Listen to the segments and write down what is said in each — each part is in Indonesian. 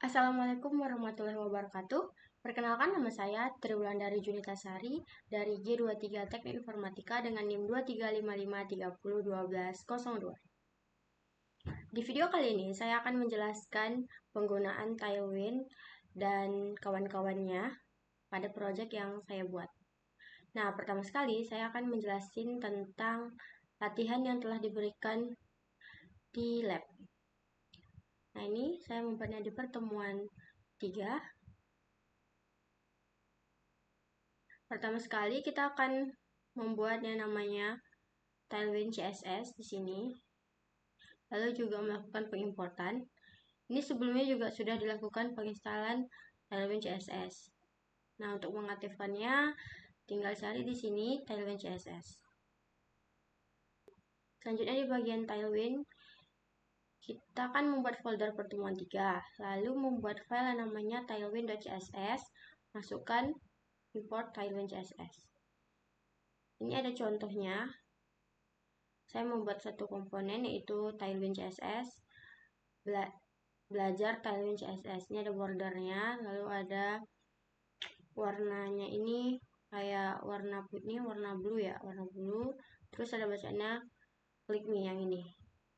Assalamualaikum warahmatullahi wabarakatuh. Perkenalkan, nama saya Triwulandari Junitasari dari G23 Teknik Informatika dengan NIM 2355301202. Di video kali ini saya akan menjelaskan penggunaan Tailwind dan kawan-kawannya pada proyek yang saya buat. Nah, pertama sekali saya akan menjelaskan tentang latihan yang telah diberikan di lab. Nah, ini saya membuatnya di pertemuan 3. Pertama sekali kita akan membuat yang namanya Tailwind CSS di sini. Lalu juga melakukan pengimportan. Ini sebelumnya juga sudah dilakukan penginstalan Tailwind CSS. Nah, untuk mengaktifkannya tinggal cari di sini Tailwind CSS. Selanjutnya di bagian Tailwind kita akan membuat folder pertemuan 3, lalu membuat file yang namanya tailwind.css, masukkan import Tailwind CSS. Ini ada contohnya. Saya membuat satu komponen yaitu Tailwind CSS, belajar Tailwind CSS. Ini ada bordernya, lalu ada warnanya ini kayak warna putih, warna blue ya, warna blue. Terus ada bacanya click me yang ini.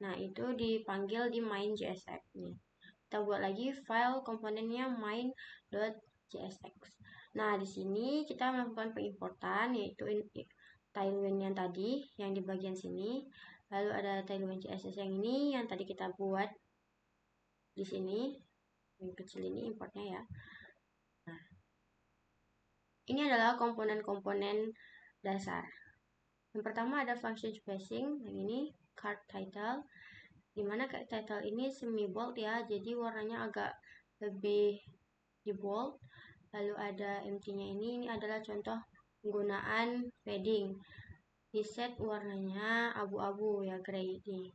Nah, itu dipanggil di main.csx nih. Kita buat lagi file komponennya main.csx. Nah, di sini kita melakukan pengimportan yaitu Tailwind yang tadi yang di bagian sini. Lalu ada Tailwind CSS yang ini yang tadi kita buat di sini. Yang kecil ini importnya ya. Nah, ini adalah komponen-komponen dasar. Yang pertama ada function spacing, yang ini card title, dimana card title ini semi bold ya, jadi warnanya agak lebih di bold. Lalu ada empty-nya ini adalah contoh penggunaan padding. Di set warnanya abu-abu ya, gray ini.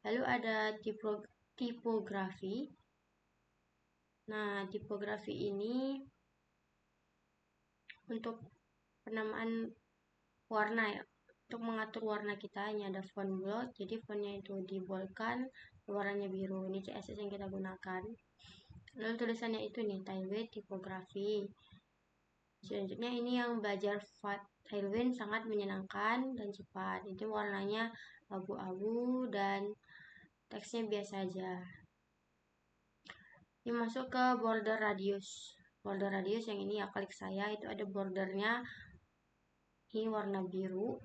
Lalu ada tipografi. Nah, tipografi ini untuk penamaan warna ya, untuk mengatur warna kita. Ini ada font bold, jadi fontnya itu diboldkan, warnanya biru. Ini CSS yang kita gunakan. Lalu tulisannya itu nih, Tailwind tipografi. Selanjutnya ini yang belajar Tailwind sangat menyenangkan dan cepat. Itu warnanya abu-abu dan teksnya biasa aja. Ini masuk ke border radius. Border radius yang ini ya, klik saya itu ada bordernya. Ini warna biru.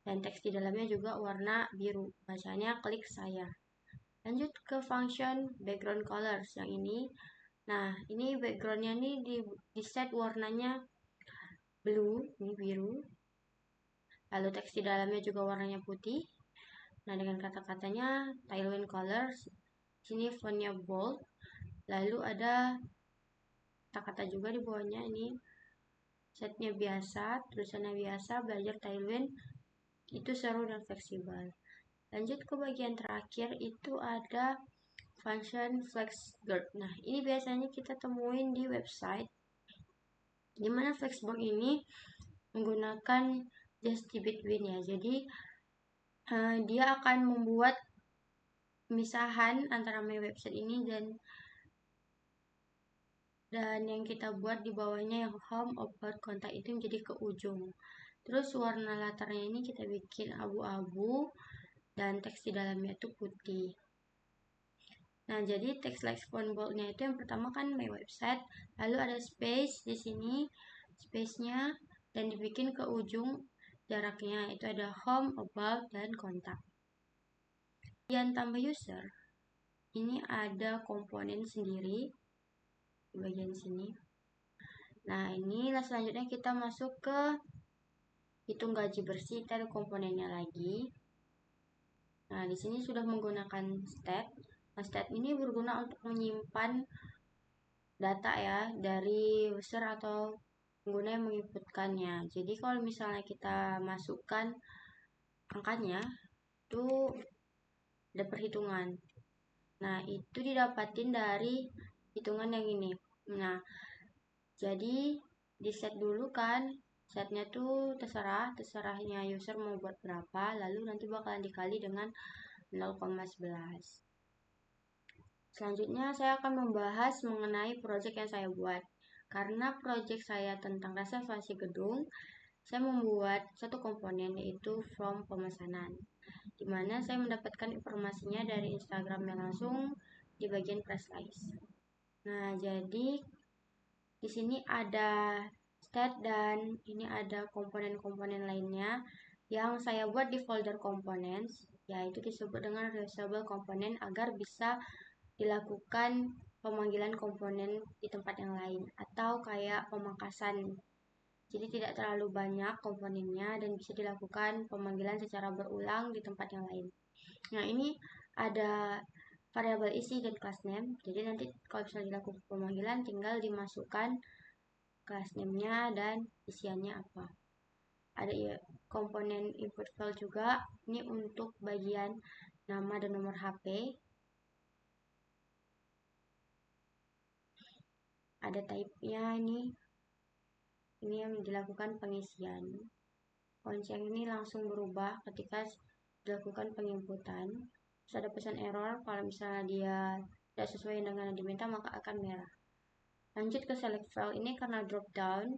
Dan teks di dalamnya juga warna biru. Bacanya klik saya. Lanjut ke function background colors yang ini. Nah, ini backgroundnya nih di set warnanya blue, ini biru. Lalu teks di dalamnya juga warnanya putih. Nah, dengan kata-katanya Tailwind colors. Sini fontnya bold. Lalu ada kata-kata juga di bawahnya ini. Setnya biasa, tulisannya biasa, belajar Tailwind. Itu seru dan fleksibel. Lanjut ke bagian terakhir, itu ada function flexboard. Nah, ini biasanya kita temuin di website, dimana flexboard ini menggunakan just between ya. Jadi dia akan membuat pemisahan antara my website ini dan yang kita buat di bawahnya yang home about kontak itu menjadi ke ujung. Terus warna latarnya ini kita bikin abu-abu dan teks di dalamnya itu putih. Nah, jadi text like font boldnya itu yang pertama kan my website, lalu ada space di sini, space-nya dan dibikin ke ujung jaraknya itu ada home, about dan kontak. Bagian tambah user, ini ada komponen sendiri di bagian sini. Nah, inilah selanjutnya kita masuk ke hitung gaji bersih, kita ada komponennya lagi. Nah, di sini sudah menggunakan stat. Nah, stat ini berguna untuk menyimpan data ya dari user atau pengguna yang menginputkannya. Jadi kalau misalnya kita masukkan angkanya, itu ada perhitungan. Nah, itu didapatin dari hitungan yang ini. Nah, jadi di set dulu kan, setnya tuh terserahnya user mau buat berapa, lalu nanti bakalan dikali dengan 0,11. Selanjutnya saya akan membahas mengenai project yang saya buat. Karena project saya tentang reservasi gedung, saya membuat satu komponen yaitu form pemesanan, di mana saya mendapatkan informasinya dari Instagramnya langsung di bagian press list. Nah, jadi di sini ada stat dan ini ada komponen-komponen lainnya yang saya buat di folder components, yaitu disebut dengan reusable component agar bisa dilakukan pemanggilan komponen di tempat yang lain atau kayak pemangkasan. Jadi tidak terlalu banyak komponennya dan bisa dilakukan pemanggilan secara berulang di tempat yang lain. Nah, ini ada variabel isi dan class name. Jadi nanti kalau misalnya dilakukan pemanggilan tinggal dimasukkan class name-nya dan isiannya apa. Ada ya, komponen input file juga. Ini untuk bagian nama dan nomor HP. Ada type-nya ini yang dilakukan pengisian. Lonceng ini langsung berubah ketika dilakukan penginputan. Terus ada pesan error, kalau misalnya dia tidak sesuai dengan yang diminta maka akan merah. Lanjut ke select file, ini karena drop down,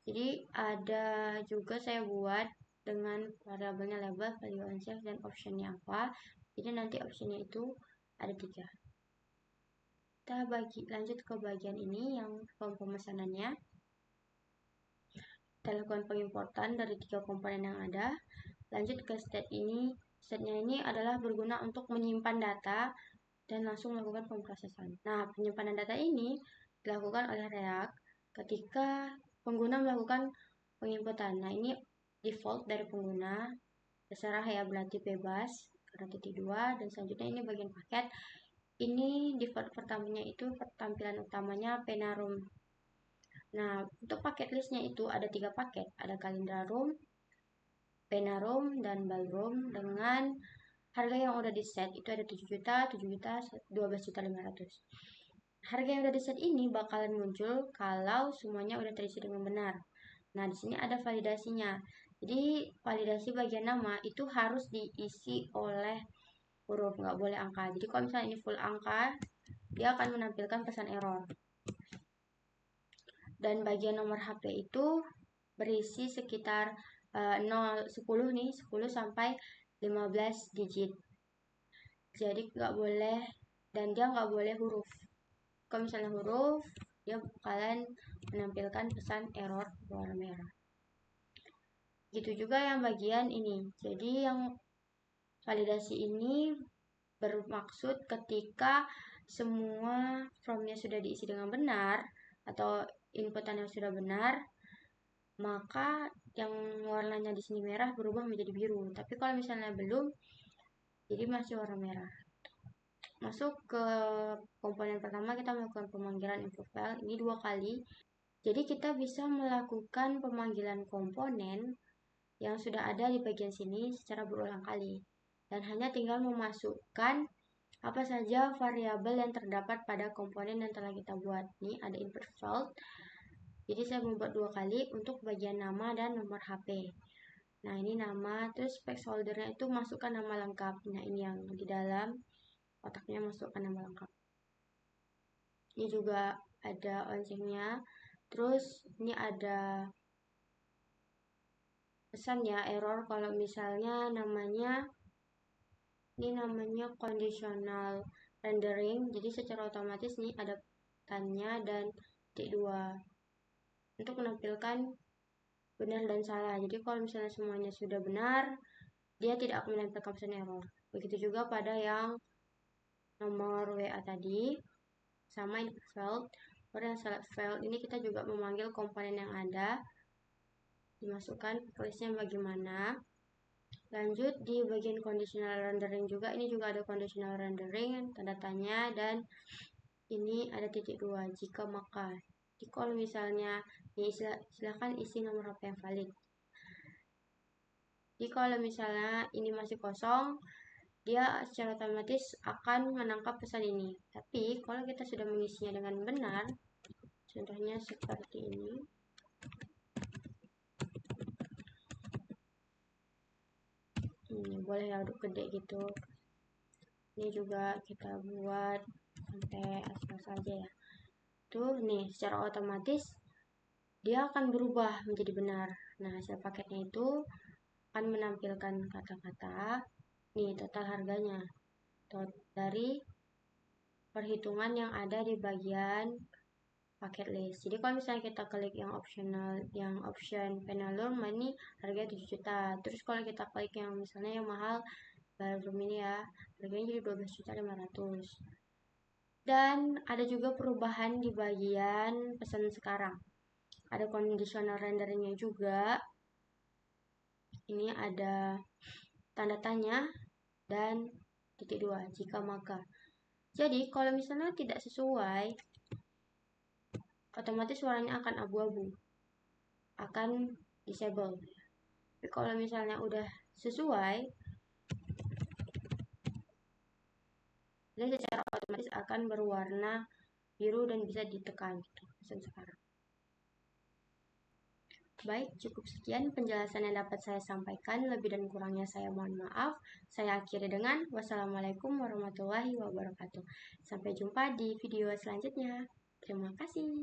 jadi ada juga saya buat dengan variabelnya label, value unsafe, dan optionnya apa. Jadi nanti optionnya itu ada 3. Kita lanjut ke bagian ini yang form pemesanannya. Kita lakukan pengimportan dari 3 komponen yang ada. Lanjut ke state ini. State-nya ini adalah berguna untuk menyimpan data dan langsung melakukan pemrosesan. Nah, penyimpanan data ini dilakukan oleh React ketika pengguna melakukan penginputan. Nah, ini default dari pengguna, terserah ya, berarti bebas karena titik 2. Dan selanjutnya ini bagian paket. Ini default pertamanya itu tampilan utamanya Penaroom. Nah, untuk paket listnya itu ada 3 paket, ada Calendar Room, Penaroom, dan Ballroom dengan harga yang udah di set itu ada 7 juta, 7 juta, 12.500.000. Harga yang udah di set ini bakalan muncul kalau semuanya udah terisi dengan benar. Nah, di sini ada validasinya. Jadi, validasi bagian nama itu harus diisi oleh huruf, nggak boleh angka. Jadi, kalau misalnya ini full angka, dia akan menampilkan pesan error. Dan bagian nomor HP itu berisi sekitar 10 nih, 10 sampai 15 digit. Jadi nggak boleh, dan dia nggak boleh huruf. Kalau misalnya huruf, dia bakalan menampilkan pesan error warna merah. Gitu juga yang bagian ini. Jadi yang validasi ini bermaksud ketika semua formnya sudah diisi dengan benar atau inputan yang sudah benar, maka yang warnanya di sini merah berubah menjadi biru. Tapi kalau misalnya belum, jadi masih warna merah. Masuk ke komponen pertama, kita melakukan pemanggilan info file. Ini 2 kali. Jadi kita bisa melakukan pemanggilan komponen yang sudah ada di bagian sini secara berulang kali. Dan hanya tinggal memasukkan apa saja variabel yang terdapat pada komponen yang telah kita buat. Ini ada input field. Jadi saya membuat 2 kali untuk bagian nama dan nomor HP. Nah, ini nama, terus placeholder-nya itu masukkan nama lengkap. Nah, ini yang di dalam kotaknya masukkan nama lengkap. Ini juga ada loncengnya. Terus ini ada pesan ya, error kalau misalnya namanya conditional rendering. Jadi secara otomatis nih ada tanya dan titik 2 untuk menampilkan benar dan salah. Jadi kalau misalnya semuanya sudah benar, dia tidak akan menampilkan pesan error. Begitu juga pada yang nomor WA tadi, sama input field. Pada yang select field ini kita juga memanggil komponen yang ada, dimasukkan listnya bagaimana. Lanjut di bagian conditional rendering juga, ini juga ada conditional rendering, tanda tanya, dan ini ada titik 2 jika maka. Jadi kalau misalnya ya silahkan isi nomor HP yang valid. Jadi kalau misalnya ini masih kosong, dia secara otomatis akan menangkap pesan ini. Tapi kalau kita sudah mengisinya dengan benar, contohnya seperti ini. Ini boleh ya, udah gede gitu. Ini juga kita buat sampai aspal saja ya. Tuh nih, secara otomatis dia akan berubah menjadi benar. Nah, hasil paketnya itu akan menampilkan kata-kata nih total harganya dari perhitungan yang ada di bagian paket list. Jadi kalau misalnya kita klik yang optional, yang option Penalur ini harganya 7 juta. Terus kalau kita klik yang misalnya yang mahal baru ini ya, harganya jadi 12.500.000. Dan ada juga perubahan di bagian pesan sekarang. Ada conditional renderingnya juga. Ini ada tanda tanya dan titik 2 jika maka. Jadi kalau misalnya tidak sesuai, otomatis suaranya akan abu-abu, akan disable. Tapi kalau misalnya udah sesuai, dia secara otomatis akan berwarna biru dan bisa ditekan gitu, pesan sekarang. Baik, cukup sekian penjelasan yang dapat saya sampaikan. Lebih dan kurangnya saya mohon maaf. Saya akhiri dengan wassalamualaikum warahmatullahi wabarakatuh. Sampai jumpa di video selanjutnya. Terima kasih.